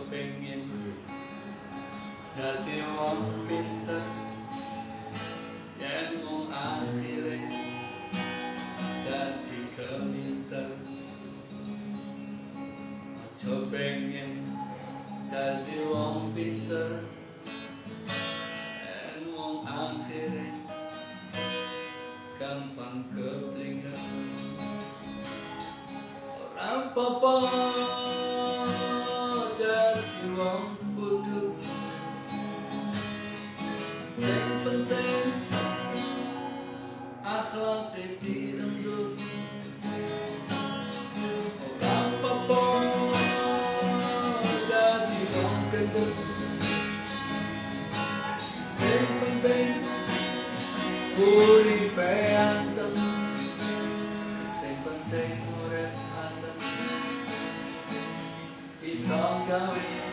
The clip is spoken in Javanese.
pengen dadi wong pinter yen mung akhire dadi keminter. Aja pengen dadi wong pinter yen mung akhire gampang keblinger. Ora apa-apa dadi wong kudu, sing penting akhlake direnggut. Ora apa-apa dadi wong gendut, sing penting uripe anteng, sing penting urip anteng iso gawe